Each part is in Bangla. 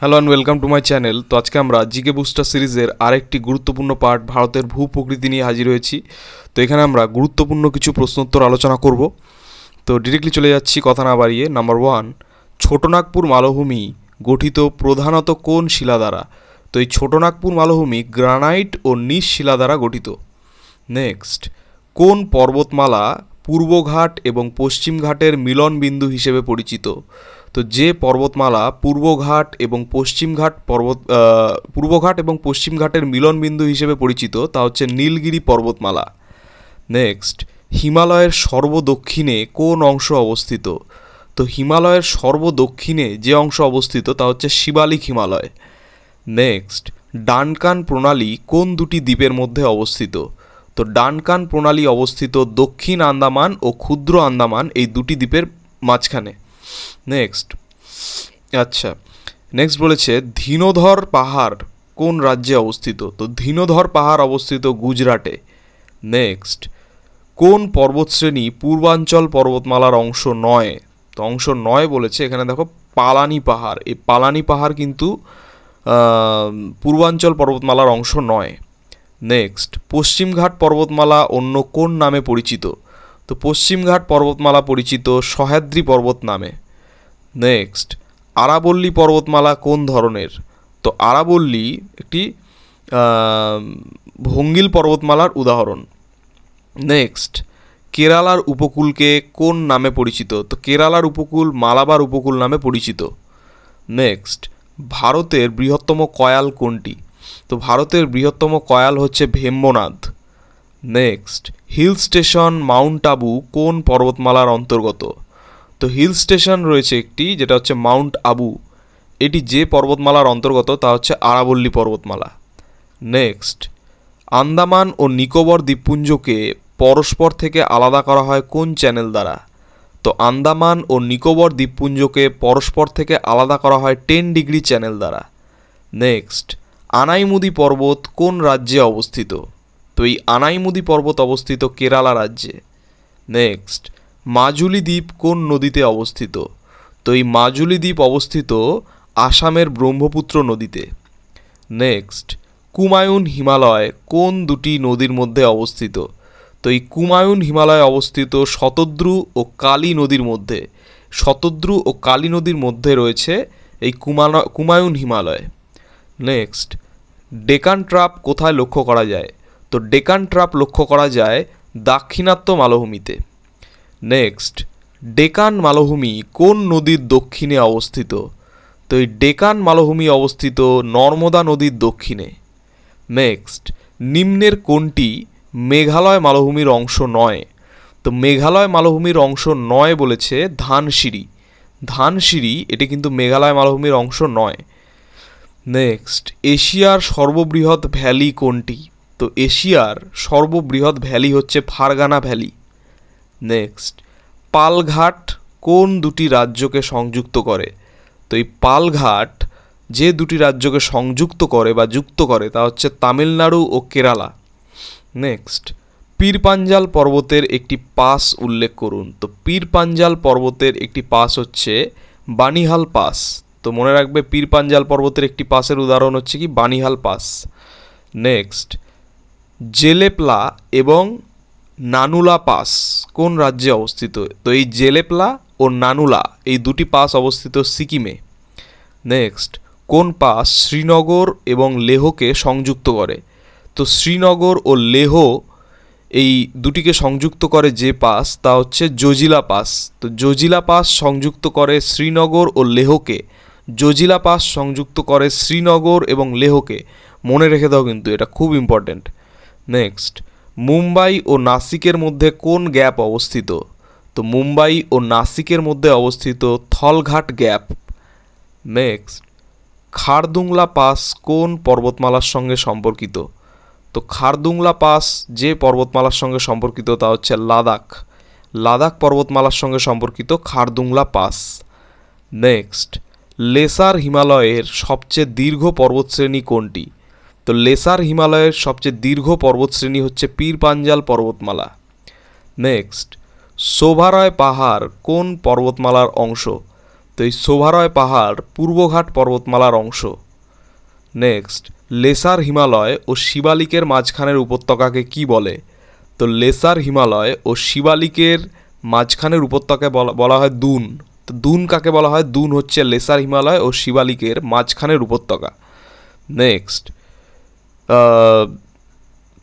Hello and welcome to my channel. তো আজকে আমরা জিকে বুস্টার সিরিজের আরেকটি গুরুত্বপূর্ণ পার্ট ভারতের ভূ প্রকৃতি নিয়ে হাজির হয়েছি। তো এখানে আমরা গুরুত্বপূর্ণ কিছু প্রশ্নোত্তর আলোচনা করব। তো ডিরেক্টলি চলে যাচ্ছি কথা না বাড়িয়ে। নাম্বার 1, ছোটনাগপুর মালভূমি গঠিত প্রধানত কোন শিলা দ্বারা? তো এই ছোটনাগপুর মালভূমি গ্রানাইট ও নিজ শিলা দ্বারা গঠিত। নেক্সট, কোন পর্বতমালা পূর্বঘাট এবং পশ্চিমঘাটের মিলন বিন্দু হিসেবে পরিচিত? তো যে পর্বতমালা পূর্বঘাট এবং পশ্চিমঘাটের মিলন বিন্দু হিসেবে পরিচিত তা হচ্ছে নীলগিরি পর্বতমালা। নেক্সট, হিমালয়ের সর্বদক্ষিণে কোন অংশ অবস্থিত? তো হিমালয়ের সর্বদক্ষিণে যে অংশ অবস্থিত তা হচ্ছে শিবালিক হিমালয়। নেক্সট, ডানকান প্রণালী কোন দুটি দ্বীপের মধ্যে অবস্থিত? তো ডানকান প্রণালী অবস্থিত দক্ষিণ আন্দামান ও ক্ষুদ্র আন্দামান এই দুটি দ্বীপের মাঝখানে। নেক্সট বলেছে ধীনোধর পাহাড় কোন রাজ্যে অবস্থিত? তো ধীনোধর পাহাড় অবস্থিত গুজরাটে। নেক্সট, কোন পর্বতশ্রেণী পূর্বাঞ্চল পর্বতমালার অংশ নয়? তো অংশ নয় বলেছে এখানে, দেখো পালানি পাহাড়। এই পালানি পাহাড় কিন্তু পূর্বাঞ্চল পর্বতমালার অংশ নয়। নেক্সট, পশ্চিমঘাট পর্বতমালা অন্য কোন নামে পরিচিত? তো পশ্চিমঘাট পর্বতমালা পরিচিত সহ্যাদ্রি পর্বত নামে। নেক্সট, আরাবল্লী পর্বতমালা কোন ধরনের? তো আরাবল্লী একটি ভঙ্গিল পর্বতমালার উদাহরণ। নেক্সট, কেরালার উপকূলকে কোন নামে পরিচিত? তো কেরালার উপকূল মালাবার উপকূল নামে পরিচিত। নেক্সট, ভারতের বৃহত্তম কয়াল কোনটি? তো ভারতের বৃহত্তম কয়াল হচ্ছে Vembanad. Next, hill station Mount Abu কোন পর্বতমালার অন্তর্গত? তো হিল স্টেশন রয়েছে একটি, যেটা হচ্ছে মাউন্ট আবু। এটি যে পর্বতমালার অন্তর্গত তা হচ্ছে আরাবল্লী পর্বতমালা। নেক্সট, আন্দামান ও নিকোবর দ্বীপপুঞ্জকে পরস্পর থেকে আলাদা করা হয় কোন চ্যানেল দ্বারা? তো আন্দামান ও নিকোবর দ্বীপপুঞ্জকে পরস্পর থেকে আলাদা করা হয় 10 ডিগ্রি চ্যানেল দ্বারা। নেক্সট, আনাইমুদি পর্বত কোন রাজ্যে অবস্থিত? তো এই আনাইমুদি পর্বত অবস্থিত কেরালা রাজ্যে। নেক্সট, মাজুলি দ্বীপ কোন নদীতে অবস্থিত? তো এই মাজুলি দ্বীপ অবস্থিত আসামের ব্রহ্মপুত্র নদীতে। নেক্সট, কুমায়ুন হিমালয় কোন দুটি নদীর মধ্যে অবস্থিত? তো এই কুমায়ুন হিমালয় অবস্থিত শতদ্রু ও কালী নদীর মধ্যে। শতদ্রু ও কালী নদীর মধ্যে রয়েছে এই কুমায়ুন হিমালয়। নেক্সট, ডেকান ট্রাপ কোথায় লক্ষ্য করা যায়? তো ডেকান ট্রাপ লক্ষ্য করা যায় দাক্ষিণাত্য মালভূমিতে। নেক্সট, ডেকান মালভূমি কোন নদীর দক্ষিণে অবস্থিত? তো এই ডেকান মালভূমি অবস্থিত নর্মদা নদীর দক্ষিণে। নেক্সট, নিম্নের কোনটি মেঘালয় মালভূমির অংশ নয়? তো মেঘালয় মালভূমির অংশ নয় বলেছে ধানসিঁড়ি। ধানসিঁড়ি এটি কিন্তু মেঘালয় মালভূমির অংশ নয়। নেক্সট, এশিয়ার সর্ববৃহৎ ভ্যালি কোনটি? তো এশিয়ার সর্ববৃহৎ ভ্যালি হচ্ছে ফারগানা ভ্যালি। নেক্সট, পালঘাট কোন দুটি রাজ্যকে সংযুক্ত করে? তো এই পালঘাট যে দুটি রাজ্যকে সংযুক্ত করে বা যুক্ত করে তা হচ্ছে তামিলনাড়ু ও কেরালা। নেক্সট, পীরপাঞ্জাল পর্বতের একটি পাস উল্লেখ করুন। তো পীরপাঞ্জাল পর্বতের একটি পাস হচ্ছে বানিহাল পাস। তো মনে রাখবে পীরপাঞ্জাল পর্বতের একটি পাসের উদাহরণ হচ্ছে কি বানিহাল পাস। নেক্সট, জেলেপলা এবং নানুলা পাস কোন রাজ্যে অবস্থিত? তো এই জেলেপলা ও নানুলা এই দুটি পাস অবস্থিত সিকিমে। নেক্সট, কোন পাস শ্রীনগর এবং লেহকে সংযুক্ত করে? তো শ্রীনগর ও লেহ এই দুটিকে সংযুক্ত করে যে পাস তা হচ্ছে জজিলা পাস। তো জজিলা পাস সংযুক্ত করে শ্রীনগর ও লেহকে। জজিলা পাস সংযুক্ত করে শ্রীনগর এবং লেহকে। মনে রেখে দাও কিন্তু, এটা খুব ইম্পর্ট্যান্ট। নেক্সট, মুম্বাই ও নাসিকের মধ্যে কোন গ্যাপ অবস্থিত? তো মুম্বাই ও নাসিকের মধ্যে অবস্থিত Thalghat gap. Next, Khardungla pass কোন পর্বতমালার সঙ্গে সম্পর্কিত? তো খারদুংলা পাস যে পর্বতমালার সঙ্গে সম্পর্কিত তা হচ্ছে লাদাখ। লাদাখ পর্বতমালার সঙ্গে সম্পর্কিত খারদুংলা পাস। নেক্সট, লেসার হিমালয়ের সবচেয়ে দীর্ঘ পর্বতশ্রেণী কোনটি? তো লেসার হিমালয়ের সবচেয়ে দীর্ঘ পর্বতশ্রেণী হচ্ছে পীরপাঞ্জাল পর্বতমালা। নেক্সট, শোভারয় পাহাড় কোন পর্বতমালার অংশ? তো এই শোভারয় পাহাড় পূর্বঘাট পর্বতমালার অংশ। নেক্সট, লেসার হিমালয় ও শিবালিকের মাঝখানের উপত্যকাকে কি বলে? তো লেসার হিমালয় ও শিবালিকের মাঝখানের উপত্যকাকে বলা হয় দুন। তো দুন কাকে বলা হয়? দুন হচ্ছে লেসার হিমালয় ও শিবালিকের মাঝখানের উপত্যকা। নেক্সট,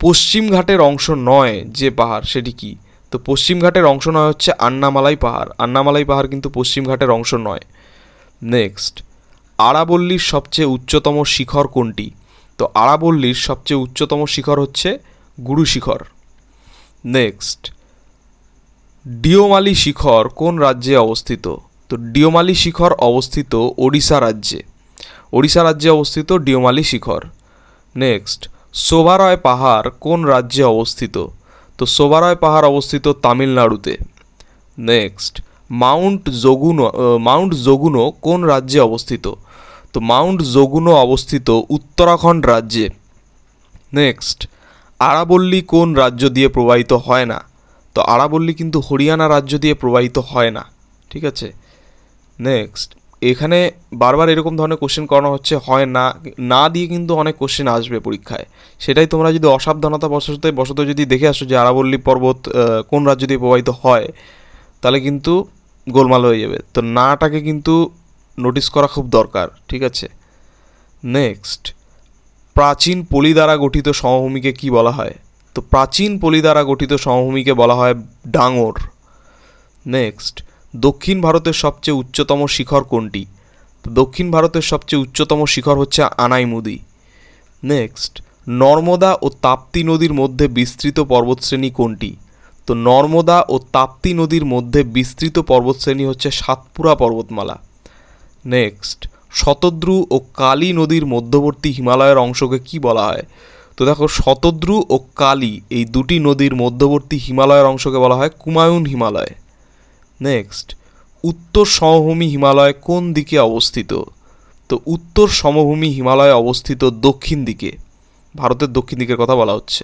পশ্চিম ঘাটের অংশ নয় যে পাহাড়, সেটি কি? তো পশ্চিম ঘাটের অংশ নয় হচ্ছে আন্নামালাই পাহাড়। আন্নামালাই পাহাড় কিন্তু পশ্চিম ঘাটের অংশ নয়। নেক্সট, আরাবল্লীর সবচেয়ে উচ্চতম শিখর কোনটি? তো আরাবল্লীর সবচেয়ে উচ্চতম শিখর হচ্ছে গুরু শিখর। নেক্সট, ডিওমালি শিখর কোন রাজ্যে অবস্থিত? তো ডিওমালি শিখর অবস্থিত ওড়িশা রাজ্যে। ওড়িশা রাজ্যে অবস্থিত ডিওমালি শিখর। নেক্সট, শোভারয় পাহাড় কোন রাজ্যে অবস্থিত? তো শোভারয় পাহাড় অবস্থিত তামিলনাড়ুতে। নেক্সট, মাউন্ট যোগুনো কোন রাজ্যে অবস্থিত? তো মাউন্ট যোগুনো অবস্থিত উত্তরাখণ্ড রাজ্যে। নেক্সট, আরাবল্লী কোন রাজ্য দিয়ে প্রবাহিত হয় না? তো আরাবল্লী কিন্তু হরিয়ানা রাজ্য দিয়ে প্রবাহিত হয় না। ঠিক আছে। নেক্সট, এখানে বারবার এরকম ধরনের কোশ্চেন করানো হচ্ছে, হয় না না দিয়ে কিন্তু অনেক কোশ্চেন আসবে পরীক্ষায়। সেটাই তোমরা যদি অসাবধানতা বশত যদি দেখে আসো যে আরাবল্লী পর্বত কোন রাজ্য দিয়ে প্রবাহিত হয়, তাহলে কিন্তু গোলমাল হয়ে যাবে। তো নাটাকে কিন্তু নোটিস করা খুব দরকার। ঠিক আছে। নেক্সট, প্রাচীন পলি দ্বারা গঠিত সমভূমিকে কি বলা হয়? তো প্রাচীন পলি দ্বারা গঠিত সমভূমিকে বলা হয় ডাঙর। নেক্সট, দক্ষিণ ভারতের সবচেয়ে উচ্চতম শিখর কোনটি? তো দক্ষিণ ভারতের সবচেয়ে উচ্চতম শিখর হচ্ছে আনাইমুদি। নেক্সট, নর্মদা ও তাপ্তি নদীর মধ্যে বিস্তৃত পর্বতশ্রেণী কোনটি? তো নর্মদা ও তাপ্তি নদীর মধ্যে বিস্তৃত পর্বতশ্রেণী হচ্ছে সাতপুরা পর্বতমালা। নেক্সট, শতদ্রু ও কালী নদীর মধ্যবর্তী হিমালয়ের অংশকে কি বলা হয়? তো দেখো, শতদ্রু ও কালী এই দুটি নদীর মধ্যবর্তী হিমালয়ের অংশকে বলা হয় কুমায়ুন হিমালয়। নেক্সট, উত্তর সমভূমি হিমালয় কোন দিকে অবস্থিত? তো উত্তর সমভূমি হিমালয় অবস্থিত দক্ষিণ দিকে, ভারতের দক্ষিণ দিকের কথা বলা হচ্ছে।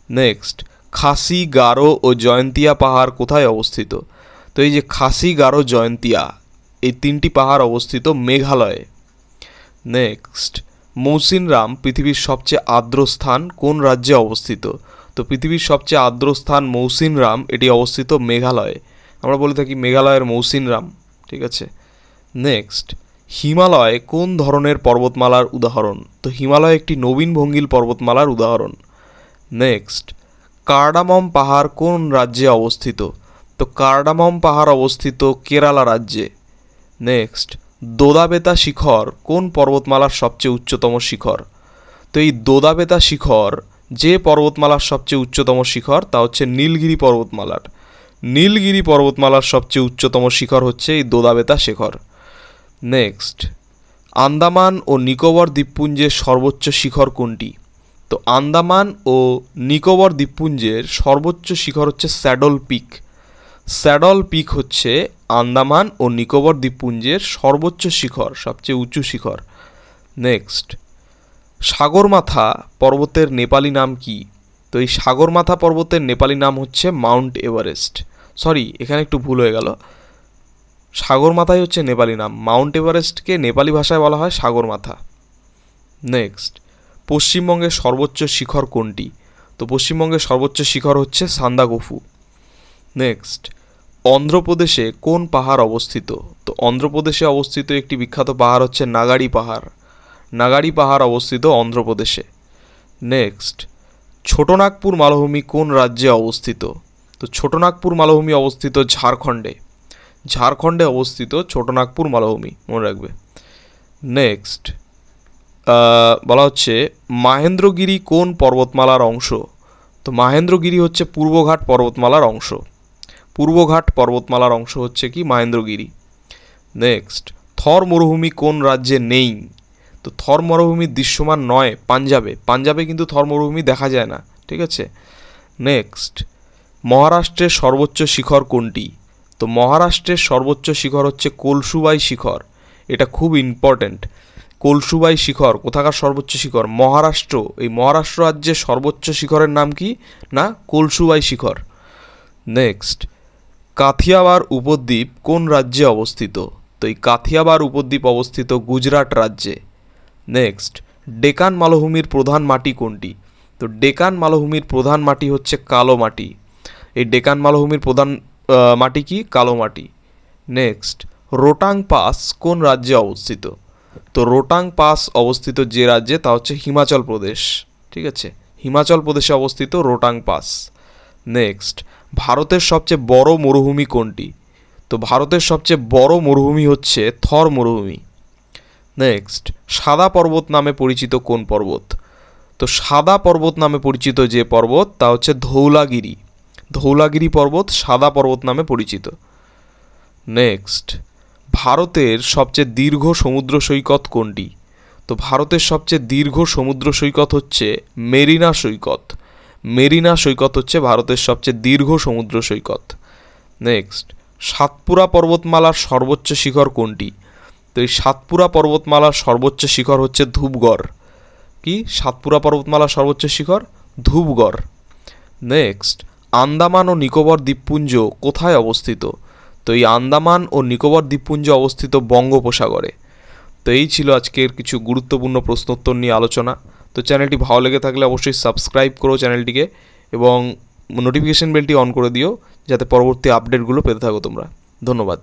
নেক্সট, খাসি, গারো ও জয়ন্তিয়া পাহাড় কোথায় অবস্থিত? তো এই যে খাসি, গারো, জয়ন্তিয়া এই তিনটি পাহাড় অবস্থিত মেঘালয়ে। নেক্সট, মৌসিনরাম পৃথিবীর সবচেয়ে আর্দ্র স্থান কোন রাজ্যে অবস্থিত? তো পৃথিবীর সবচেয়ে আর্দ্র স্থান মৌসিনরাম, এটি অবস্থিত মেঘালয়ে। আমরা বলে থাকি মেঘালয়ের মৌসিনরাম। ঠিক আছে। নেক্সট, হিমালয় কোন ধরনের পর্বতমালার উদাহরণ? তো হিমালয় একটি নবীন ভঙ্গিল পর্বতমালার উদাহরণ। নেক্সট, কার্ডামম পাহাড় কোন রাজ্যে অবস্থিত? তো কার্ডামম পাহাড় অবস্থিত কেরালা রাজ্যে। নেক্সট, দোদাবেতা শিখর কোন পর্বতমালার সবচেয়ে উচ্চতম শিখর? তো এই দোদাবেতা শিখর যে পর্বতমালার সবচেয়ে উচ্চতম শিখর তা হচ্ছে নীলগিরি পর্বতমালার। নীলগিরি পর্বতমালার সবচেয়ে উচ্চতম শিখর হচ্ছে এই দোদাবেতা শিখর। নেক্সট, আন্দামান ও নিকোবর দ্বীপপুঞ্জের সর্বোচ্চ শিখর কোনটি? তো আন্দামান ও নিকোবর দ্বীপপুঞ্জের সর্বোচ্চ শিখর হচ্ছে স্যাডল পিক। স্যাডল পিক হচ্ছে আন্দামান ও নিকোবর দ্বীপপুঞ্জের সর্বোচ্চ শিখর, সবচেয়ে উঁচু শিখর। নেক্সট, সাগরমাথা পর্বতের নেপালি নাম কি? তো এই সাগরমাথা পর্বতের নেপালি নাম হচ্ছে মাউন্ট এভারেস্ট। সরি, এখানে একটু ভুল হয়ে গেল, সাগরমাথাই হচ্ছে নেপালি নাম, মাউন্ট এভারেস্টকে নেপালি ভাষায় বলা হয় সাগরমাথা। নেক্সট, পশ্চিমবঙ্গের সর্বোচ্চ শিখর কোনটি? তো পশ্চিমবঙ্গের সর্বোচ্চ শিখর হচ্ছে সান্দাকফু। নেক্সট, অন্ধ্রপ্রদেশে কোন পাহাড় অবস্থিত? তো অন্ধ্রপ্রদেশে অবস্থিত একটি বিখ্যাত পাহাড় হচ্ছে নাগাড়ি পাহাড়। নাগাড়ি পাহাড় অবস্থিত অন্ধ্রপ্রদেশে। নেক্সট, ছোটনাগপুর মালভূমি কোন রাজ্যে অবস্থিত? তো ছোটনাগপুর মালভূমি অবস্থিত ঝাড়খণ্ডে। ঝাড়খণ্ডে অবস্থিত ছোটনাগপুর মালভূমি, মনে রাখবে। নেক্সট, বলা হচ্ছে মাহেন্দ্রগিরি কোন পর্বতমালার অংশ? তো মাহেন্দ্রগিরি হচ্ছে পূর্বঘাট পর্বতমালার অংশ। পূর্বঘাট পর্বতমালার অংশ হচ্ছে কি মাহেন্দ্রগিরি। নেক্সট, থর মরুভূমি কোন রাজ্যে নেই? তো থর মরুভূমি দৃশ্যমান নয় পাঞ্জাবে। পাঞ্জাবে কিন্তু থর মরুভূমি দেখা যায় না। ঠিক আছে। নেক্সট, মহারাষ্ট্রের সর্বোচ্চ শিখর কোনটি? তো মহারাষ্ট্রের সর্বোচ্চ শিখর হচ্ছে কলসুবাই শিখর। এটা খুব ইম্পর্ট্যান্ট। কলসুবাই শিখর কোথাকার সর্বোচ্চ শিখর? মহারাষ্ট্র। এই মহারাষ্ট্র রাজ্যের সর্বোচ্চ শিখরের নাম কি না? কলসুবাই শিখর। নেক্সট, কাথিয়াওয়াড় উপদ্বীপ কোন রাজ্যে অবস্থিত? তো এই কাথিয়াবার উপদ্বীপ অবস্থিত গুজরাট রাজ্যে। নেক্সট, ডেকান মালভূমির প্রধান মাটি কোনটি? তো ডেকান মালভূমির প্রধান মাটি হচ্ছে কালো মাটি। এই ডেকান মালভূমির প্রধান মাটি কি? কালো মাটি। নেক্সট, রোটাং পাস কোন রাজ্যে অবস্থিত? তো রোটাং পাস অবস্থিত যে রাজ্যে তা হচ্ছে হিমাচল প্রদেশ। ঠিক আছে, হিমাচল প্রদেশে অবস্থিত রোটাং পাস। নেক্সট, ভারতের সবচেয়ে বড় মরুভূমি কোনটি? তো ভারতের সবচেয়ে বড় মরুভূমি হচ্ছে থর মরুভূমি। নেক্সট, সাদা পর্বত নামে পরিচিত কোন পর্বত? তো সাদা পর্বত নামে পরিচিত যে পর্বত তা হচ্ছে ধৌলাগিরি। ধৌলাগিরি পর্বত সাদা পর্বত নামে পরিচিত। নেক্সট, ভারতের সবচেয়ে দীর্ঘ সমুদ্র সৈকত কোনটি? তো ভারতের সবচেয়ে দীর্ঘ সমুদ্র সৈকত হচ্ছে মেরিনা সৈকত। মেরিনা সৈকত হচ্ছে ভারতের সবচেয়ে দীর্ঘ সমুদ্র সৈকত। নেক্সট, সাতপুরা পর্বতমালার সর্বোচ্চ শিখর কোনটি? তো এই সাতপুরা পর্বতমালার সর্বোচ্চ শিখর হচ্ছে ধূপগড়। কি? সাতপুরা পর্বতমালার সর্বোচ্চ শিখর ধূপগড়। নেক্সট, আন্দামান ও নিকোবর দ্বীপপুঞ্জ কোথায় অবস্থিত? তো এই আন্দামান ও নিকোবর দ্বীপপুঞ্জ অবস্থিত বঙ্গোপসাগরে। তো এই ছিল আজকের কিছু গুরুত্বপূর্ণ প্রশ্নোত্তর নিয়ে আলোচনা। তো চ্যানেলটি ভালো লেগে থাকলে অবশ্যই সাবস্ক্রাইব করো চ্যানেলটিকে এবং নোটিফিকেশন বেলটি অন করে দিও যাতে পরবর্তী আপডেটগুলো পেতে থাকো তোমরা। ধন্যবাদ।